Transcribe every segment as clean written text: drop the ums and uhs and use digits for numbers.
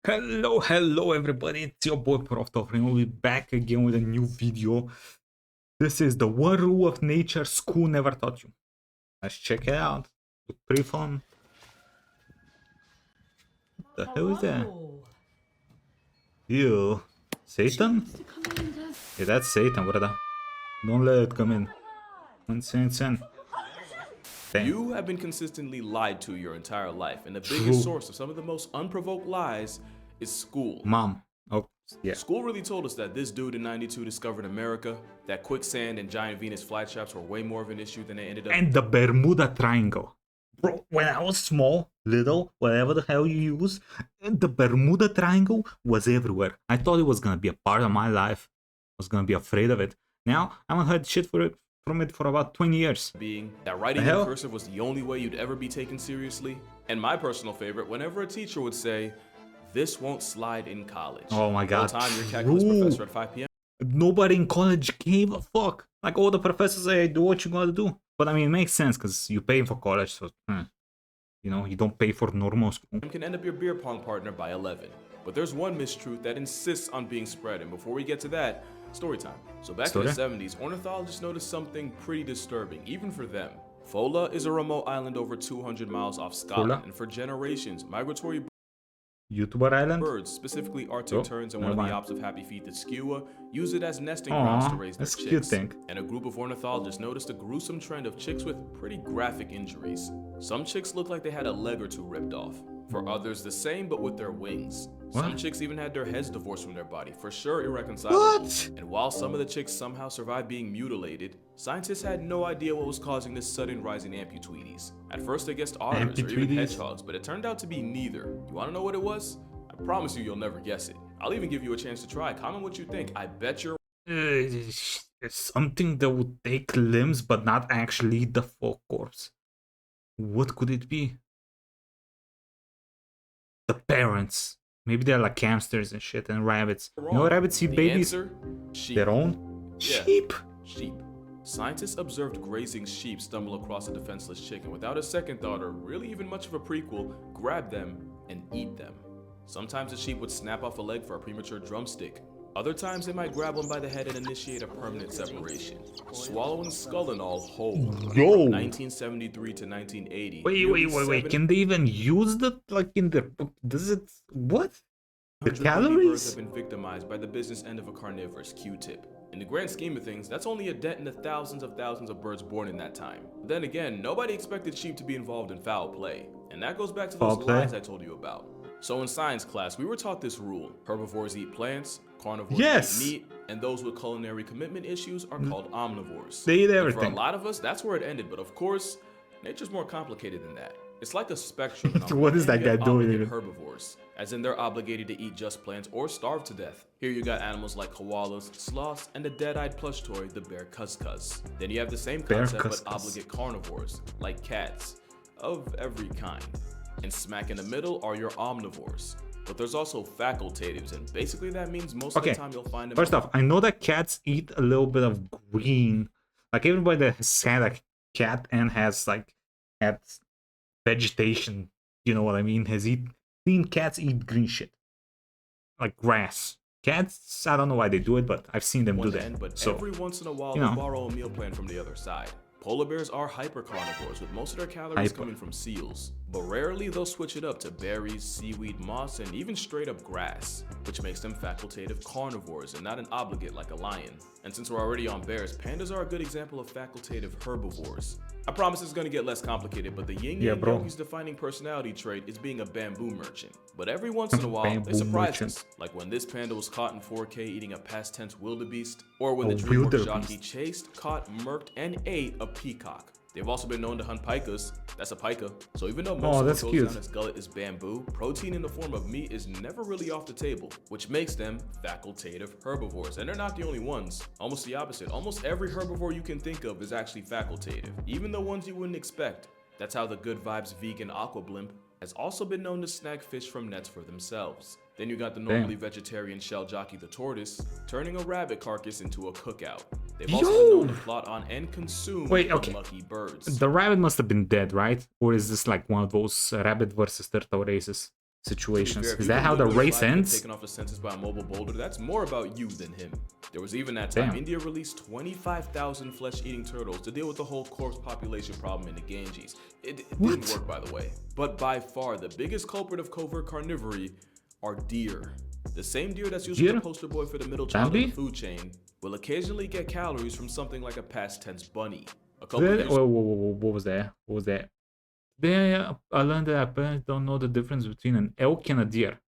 Hello everybody, it's your boy Proftrof and we'll be back again with a new video. This is the one rule of nature school never taught you. Let's check it out. Look pretty fun. What the hell is that? Ew. Satan? Yeah, that's Satan, brother. Don't let it come in. Insane. You have been consistently lied to your entire life, and the True. biggest source of some of the most unprovoked lies is school. Mom. Oh, yeah. School really told us that this dude in '92 discovered America, that quicksand and giant Venus flytraps were way more of an issue than they ended up. And the Bermuda Triangle. Bro, when I was small, little, whatever the hell you use, the Bermuda Triangle was everywhere. I thought it was gonna be a part of my life. I was gonna be afraid of it. Now, I haven't heard shit from it for about 20 years. Being that writing in cursive was the only way you'd ever be taken seriously. And my personal favorite, whenever a teacher would say, "This won't slide in college." Oh my god. All time your calculus professor at 5 p.m. Nobody in college gave a fuck. Like all the professors say, do what you gotta do. But I mean, it makes sense because you pay for college, so you know, you don't pay for normal school. Can end up your beer pong partner by 11. But there's one mistruth that insists on being spread, and before we get to that, story time. So back in the 70s, ornithologists noticed something pretty disturbing, even for them. Fola is a remote island over 200 miles off Scotland, and for generations, migratory YouTuber Island? birds, specifically Arctic terns and one of the ops of happy feet, the skua, use it as nesting grounds to raise their chicks. Cute thing. And a group of ornithologists noticed a gruesome trend of chicks with pretty graphic injuries. Some chicks looked like they had a leg or two ripped off. For others, the same, but with their wings. Some chicks even had their heads divorced from their body, for sure irreconcilable. What? And while some of the chicks somehow survived being mutilated, scientists had no idea what was causing this sudden rise in amputees. At first they guessed otters or even hedgehogs, but it turned out to be neither. You wanna know what it was? I promise you you'll never guess it. I'll even give you a chance to try. Comment what you think. I bet you're something that would take limbs but not actually the full corpse. What could it be? The parents. Maybe they're like hamsters and shit and rabbits. wrong. You know rabbits eat babies? Answer, sheep. Their own? Yeah. Sheep? Sheep. Scientists observed grazing sheep stumble across a defenseless chicken without a second thought or really even much of a prequel, grab them and eat them. Sometimes the sheep would snap off a leg for a premature drumstick. Other times they might grab one by the head and initiate a permanent separation, swallowing skull and all whole. Yo! 1973 to 1980. Wait. Can they even use that like in their... Does it... What? The calories? Birds have been victimized by the business end of a carnivorous Q-tip. In the grand scheme of things, that's only a dent in the thousands of birds born in that time. But then again, nobody expected sheep to be involved in foul play. And that goes back to those lies I told you about. So in science class, we were taught this rule. Herbivores eat plants, carnivores eat meat, and those with culinary commitment issues are called omnivores. They eat everything. And for a lot of us, that's where it ended. But of course, nature's more complicated than that. It's like a spectrum. What is that guy doing? Herbivores, as in they're obligated to eat just plants or starve to death. Here you got animals like koalas, sloths, and the dead-eyed plush toy, the bear cuscus. Then you have the same concept but obligate carnivores, like cats, of every kind. And smack in the middle are your omnivores. But there's also facultatives, and basically that means most of the time you'll find them. First off, I know that cats eat a little bit of green. Like everybody that has had a cat and has like had vegetation, you know what I mean, seen cats eat green shit. Like grass. Cats, I don't know why they do it, but I've seen them do that. But so, every once in a while, they'll borrow a meal plan from the other side. Polar bears are hypercarnivores, with most of their calories coming from seals. But rarely they'll switch it up to berries, seaweed, moss, and even straight up grass, which makes them facultative carnivores and not an obligate like a lion. And since we're already on bears, pandas are a good example of facultative herbivores. I promise it's gonna get less complicated, but the yin yang yogi's defining personality trait is being a bamboo merchant. But every once in a while, they surprise us, like when this panda was caught in 4K eating a past tense wildebeest, or when the DreamWorks jockey chased, caught, murked, and ate a peacock. They've also been known to hunt pikas. That's a pika. So even though most of what goes down its gullet is bamboo, protein in the form of meat is never really off the table, which makes them facultative herbivores. And they're not the only ones. Almost the opposite. Almost every herbivore you can think of is actually facultative, even the ones you wouldn't expect. That's how the Good Vibes vegan aqua blimp has also been known to snag fish from nets for themselves. Then you got the normally vegetarian shell jockey the tortoise, turning a rabbit carcass into a cookout. They've also been known to plot on and consume lucky birds. The rabbit must have been dead, right? Or is this like one of those rabbit versus turtle races situations. Fair, Is that how the race ends? Taken off the census by a mobile boulder, that's more about you than him. There was even that time India released 25,000 flesh-eating turtles to deal with the whole corpse population problem in the Ganges. It didn't work, by the way. But by far, the biggest culprit of covert carnivory are deer. The same deer that's usually the poster boy for the middle child of the food chain will occasionally get calories from something like a past tense bunny. A couple years what was that? What was that? I learned that parents don't know the difference between an elk and a deer.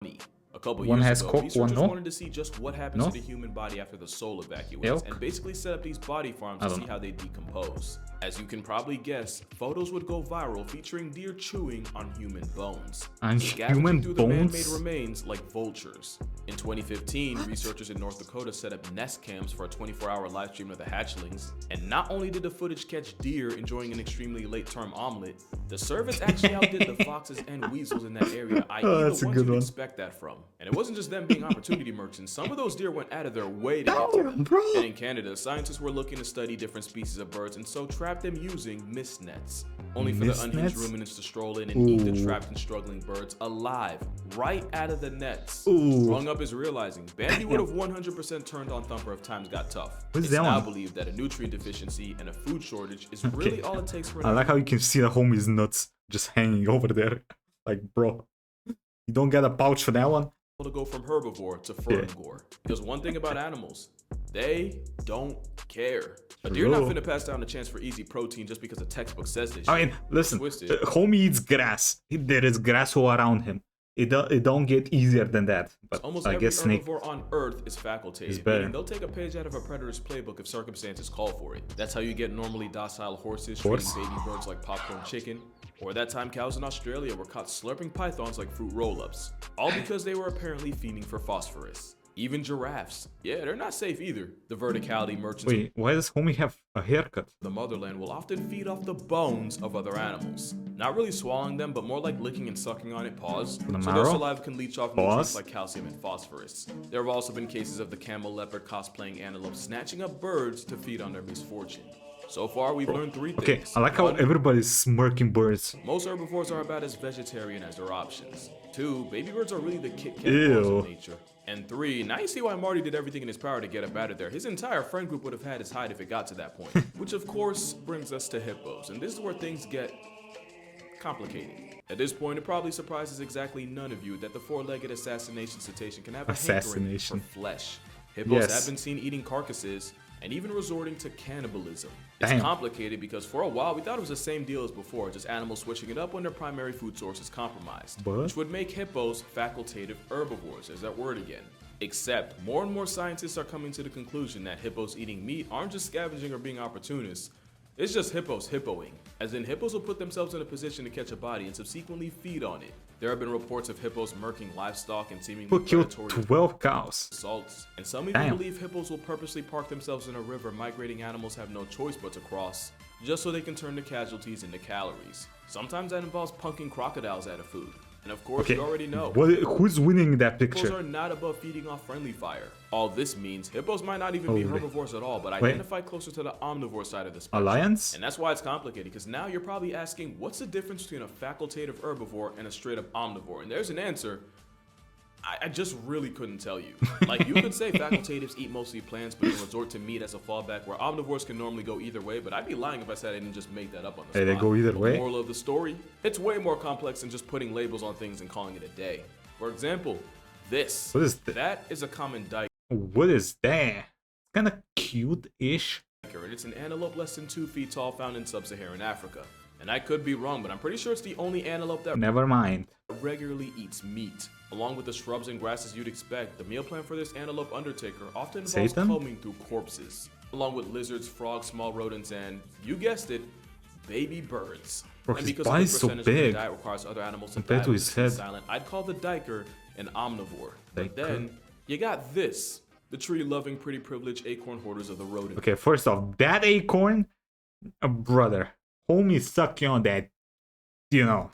A couple one years has ago, cock, researchers one wanted to see just what happens to the human body after the soul evacuates, and basically set up these body farms to see how they decompose. As you can probably guess, photos would go viral featuring deer chewing on human bones. On human through bones? the man-made remains like vultures. In 2015, researchers in North Dakota set up nest cams for a 24-hour live stream of the hatchlings, and not only did the footage catch deer enjoying an extremely late-term omelet, the service actually outdid the foxes and weasels in that area, i.e. the ones you'd expect that from. And it wasn't just them being opportunity merchants, some of those deer went out of their way to get to them. And in Canada, scientists were looking to study different species of birds and so trapped them using mist nets, only for the unhinged ruminants to stroll in and eat the trapped and struggling birds alive, right out of the nets. Growing up is realizing Bambi would have 100% turned on Thumper if times got tough. It's now believed that a nutrient deficiency and a food shortage is really all it takes for an I like how you can see the homie's nuts just hanging over there. Like, bro, you don't get a pouch for that one? To go from herbivore to frugivore. Because one thing about animals, they don't care. A deer not finna pass down a chance for easy protein just because a textbook says this. I mean, listen, homie eats grass. There is grass all around him. It don't get easier than that. But almost I guess every herbivore on Earth is facultative, meaning they'll take a page out of a predator's playbook if circumstances call for it. That's how you get normally docile horses treating baby birds like popcorn chicken, or that time cows in Australia were caught slurping pythons like fruit roll-ups, all because they were apparently feeding for phosphorus. Even giraffes, yeah, they're not safe either. The verticality merchants. Wait, why does homie have a haircut? The motherland will often feed off the bones of other animals. Not really swallowing them, but more like licking and sucking on it, so their saliva can leach off nutrients like calcium and phosphorus. There have also been cases of the camel leopard cosplaying antelope snatching up birds to feed on their misfortune. So far, we've learned three things. Okay, I like how everybody's smirking birds. Most herbivores are about as vegetarian as their options. 2, baby birds are really the Kit Kat bars of nature. And 3, now you see why Marty did everything in his power to get up out of there. His entire friend group would have had his hide if it got to that point. Which of course brings us to hippos, and this is where things get complicated. At this point, it probably surprises exactly none of you that the four-legged assassination cetacean can have a hankering for flesh. Hippos have been seen eating carcasses and even resorting to cannibalism. It's complicated because for a while we thought it was the same deal as before, just animals switching it up when their primary food source is compromised, which would make hippos facultative herbivores. There's that word again. Except more and more scientists are coming to the conclusion that hippos eating meat aren't just scavenging or being opportunists. It's just hippos hippoing, as in hippos will put themselves in a position to catch a body and subsequently feed on it. There have been reports of hippos murking livestock and seemingly predatory 12 cows. assaults, and some even believe hippos will purposely park themselves in a river migrating animals have no choice but to cross, just so they can turn the casualties into calories. Sometimes that involves punking crocodiles out of food. And of course, you already know. Who's winning that picture? Hippos are not above feeding off friendly fire. All this means hippos might not even be herbivores at all, but identify closer to the omnivore side of the spectrum. Alliance? And that's why it's complicated, because now you're probably asking, what's the difference between a facultative herbivore and a straight up omnivore? And there's an answer. I just really couldn't tell you. Like, you could say facultatives eat mostly plants, but then resort to meat as a fallback, where omnivores can normally go either way, but I'd be lying if I said I didn't just make that up on the spot. They go either way? The moral of the story, it's way more complex than just putting labels on things and calling it a day. For example, this. What is that? That is a common diker. What is that? Kind of cute-ish. And it's an antelope less than 2 feet tall found in sub-Saharan Africa. And I could be wrong, but I'm pretty sure it's the only antelope that regularly eats meat. Along with the shrubs and grasses you'd expect, the meal plan for this antelope undertaker often involves combing through corpses, along with lizards, frogs, small rodents, and, you guessed it, baby birds. Bro, and his because body's the so percentage big of the diet requires other animals to compared to his head. Silent, I'd call the diker an omnivore. But then, you got this. The tree-loving, pretty privileged acorn hoarders of the rodent. Okay, first off, that acorn, brother, homie sucking on that, you know.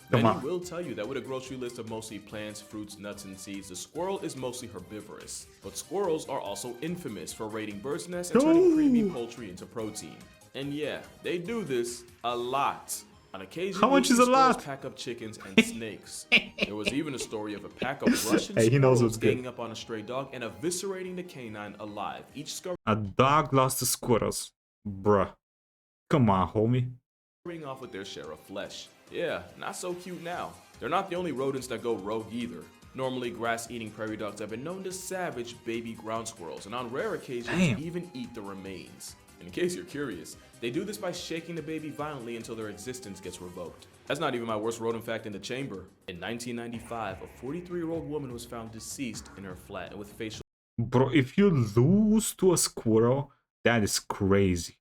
Many will tell you that with a grocery list of mostly plants, fruits, nuts, and seeds, the squirrel is mostly herbivorous. But squirrels are also infamous for raiding birds' nests and turning creamy poultry into protein. And yeah, they do this a lot. On occasion, How much you'll is see a squirrels lot? pack up chickens and snakes. There was even a story of a pack of Russian Hey, he knows squirrels what's good. ganging up on a stray dog and eviscerating the canine alive, each A dog lost to squirrels. Bruh. Come on, homie. scurrying off with their share of flesh. Yeah, not so cute now. They're not the only rodents that go rogue either. Normally, grass-eating prairie dogs have been known to savage baby ground squirrels, and on rare occasions, even eat the remains. In case you're curious, they do this by shaking the baby violently until their existence gets revoked. That's not even my worst rodent fact in the chamber. In 1995, a 43-year-old woman was found deceased in her flat with facial Bro, if you lose to a squirrel, that is crazy.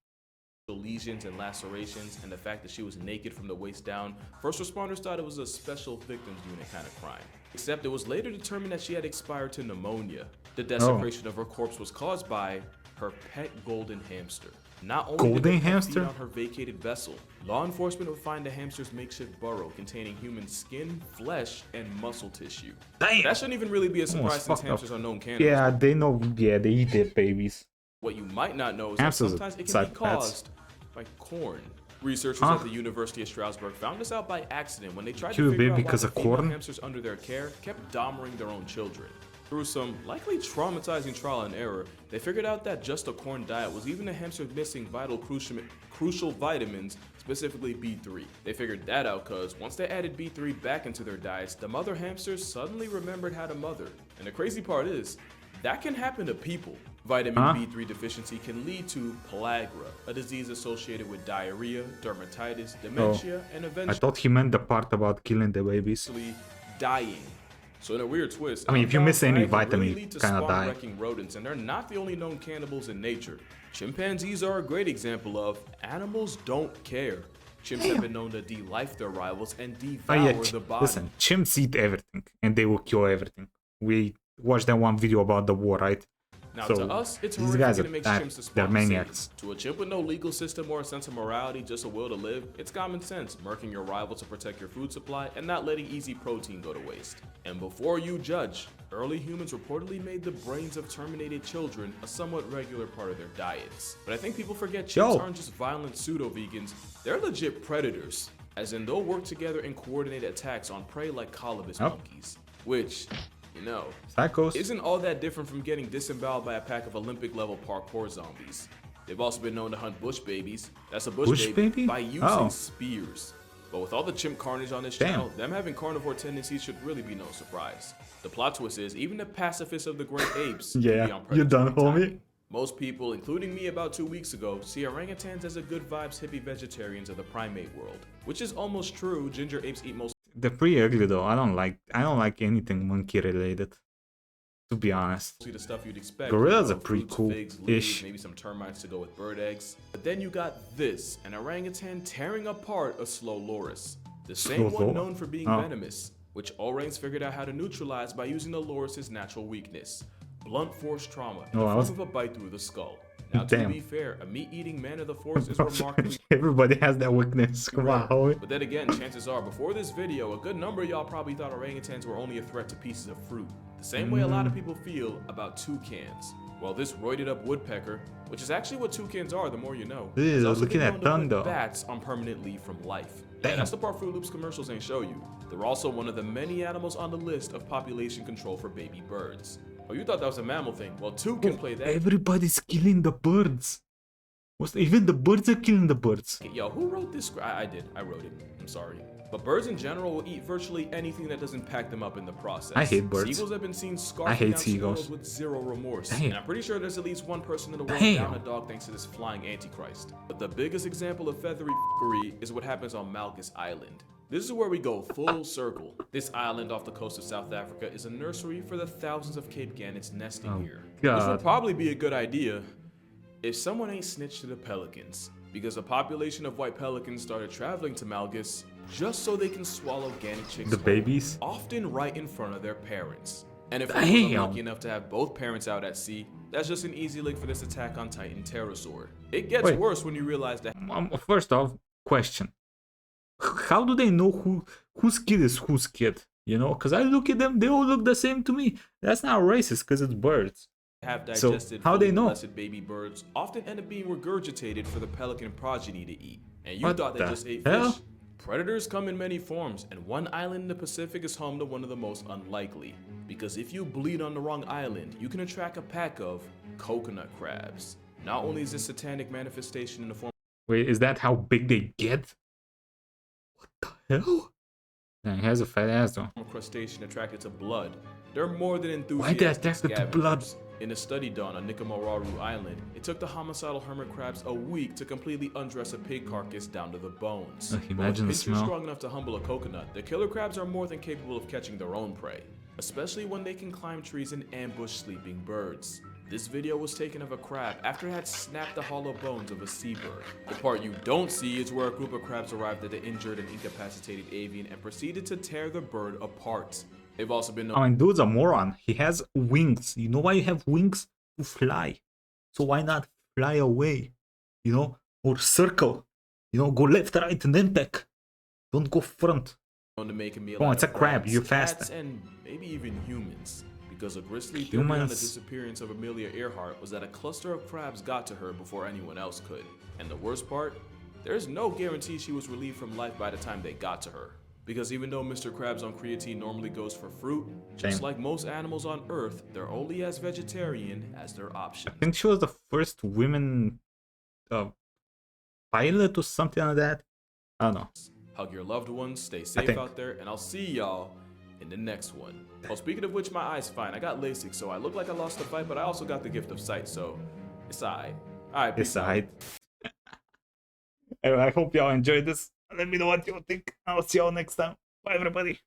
lesions and lacerations, and the fact that she was naked from the waist down, first responders thought it was a special victims unit kind of crime. Except it was later determined that she had expired to pneumonia. The desecration of her corpse was caused by her pet golden hamster. Not only did the pet feed on her vacated vessel, law enforcement would find the hamster's makeshift burrow containing human skin, flesh, and muscle tissue. Damn. That shouldn't even really be a surprise since hamsters are known cannibals. Yeah, they know. Yeah, they eat their babies. What you might not know is that sometimes it can be caused by corn. Researchers at the University of Strasbourg found this out by accident when they tried to figure out why the female hamsters under their care kept dominating their own children. Through some likely traumatizing trial and error, they figured out that just a corn diet was leaving the hamsters missing vital crucial vitamins, specifically B3. They figured that out because once they added B3 back into their diets, the mother hamsters suddenly remembered how to mother. And the crazy part is, that can happen to people. Vitamin B3 deficiency can lead to pellagra, a disease associated with diarrhea, dermatitis, dementia, and eventually I thought he meant the part about killing the babies. dying. So in a weird twist, I mean, if you miss any vitamin, really you kind of die. Wrecking rodents, and they're not the only known cannibals in nature. Chimpanzees are a great example of animals don't care. Chimps have been known to de-life their rivals and devour the body. Listen, chimps eat everything, and they will kill everything. We watched that one video about the war, right? Now, so to us, it's these guys horrific and it makes chimps they're despond maniacs. To a chimp with no legal system or a sense of morality, just a will to live, it's common sense, murking your rival to protect your food supply and not letting easy protein go to waste. And before you judge, early humans reportedly made the brains of terminated children a somewhat regular part of their diets. But I think people forget chimps aren't just violent pseudo-vegans, they're legit predators. As in, they'll work together in coordinated attacks on prey like colobus monkeys, which, you know, isn't all that different from getting disemboweled by a pack of Olympic-level parkour zombies. They've also been known to hunt bush babies, that's a bush baby, by using spears. But with all the chimp carnage on this channel, them having carnivore tendencies should really be no surprise. The plot twist is, even the pacifists of the great apes can be on you done, homie? Most people, including me about 2 weeks ago, see orangutans as a good vibes hippie vegetarians of the primate world. Which is almost true, ginger apes eat most. They're pretty ugly though. I don't like anything monkey related, to be honest. The stuff you'd expect. Gorillas are pretty fruits, cool figs, leaves, maybe some termites to go with bird eggs. But then you got this, an orangutan tearing apart a slow loris. The same one known for being venomous, which orangs figured out how to neutralize by using the loris's natural weakness. Blunt force trauma in the form of a bite through the skull. Now, to be fair, a meat-eating man of the forest is remarkably. Everybody has that weakness. Come on, homie. But then again, chances are, before this video, a good number of y'all probably thought orangutans were only a threat to pieces of fruit. The same way a lot of people feel about toucans. Well, this roided-up woodpecker, which is actually what toucans are, the more you know, is also looking at tongue though. Bats on permanent leave from life. Yeah, that's the part Fruit Loops commercials ain't show you. They're also one of the many animals on the list of population control for baby birds. Oh, you thought that was a mammal thing? Well, toucan play that. Everybody's killing the birds. Even the birds are killing the birds. Yo, who wrote this? I did. I wrote it. I'm sorry. But birds in general will eat virtually anything that doesn't pack them up in the process. I hate birds. Seagulls have been seen scarfing down squirrels with zero remorse. And I'm pretty sure there's at least one person in the world down a dog thanks to this flying antichrist. But the biggest example of feathery f***ery is what happens on Malgus Island. This is where we go full circle. This island off the coast of South Africa is a nursery for the thousands of Cape gannets nesting here. This would probably be a good idea if someone ain't snitched to the pelicans, because a population of white pelicans started traveling to Malgus just so they can swallow gannet chicks the babies, often right in front of their parents. And if we were lucky enough to have both parents out at sea, that's just an easy lick for this Attack on Titan pterosaur. It gets worse when you realize that. First off, question. How do they know whose kid is whose kid? You know, because I look at them, they all look the same to me. That's not racist because it's birds. Have digested how they know? Blessed baby birds often end up being regurgitated for the pelican progeny to eat. And you thought they just ate fish? Predators come in many forms, and one island in the Pacific is home to one of the most unlikely. Because if you bleed on the wrong island, you can attract a pack of coconut crabs. Not only is this satanic manifestation in the form Wait, is that how big they get? What the hell? Dang, he has a fat ass though. of crustacean attracted to blood, they're more than Why they enthusiastic attracted to blood? scavengers. In a study done on Nicomaroru Island, it took the homicidal hermit crabs a week to completely undress a pig carcass down to the bones. Ugh, But with imagine the pincers smell. strong enough to humble a coconut, the killer crabs are more than capable of catching their own prey, especially when they can climb trees and ambush sleeping birds. This video was taken of a crab after it had snapped the hollow bones of a seabird. The part you don't see is where a group of crabs arrived at the injured and incapacitated avian and proceeded to tear the bird apart. They've also been known I mean, dude's a moron. He has wings. You know why you have wings? To fly. So why not fly away? You know? Or circle. You know, go left, right, and then back. Don't go front. to make a meal Oh, out it's a of crab, rats, you're cats, faster. and maybe even humans. Because a grisly theory on the Humans. disappearance of Amelia Earhart was that a cluster of crabs got to her before anyone else could. And the worst part? There's no guarantee she was relieved from life by the time they got to her. Because even though Mr. Krabs on creatine normally goes for fruit, just Shame. like most animals on Earth, they're only as vegetarian as their options. I think she was the first women pilot or something like that. I don't know. Hug your loved ones, stay safe think. out there, and I'll see y'all in the next one. Oh, speaking of which, my eye's fine. I got LASIK, so I look like I lost the fight, but I also got the gift of sight, so it's alright. Alright, peace out. Decide. Anyway, I hope y'all enjoyed this. Let me know what you think. I'll see y'all next time. Bye, everybody.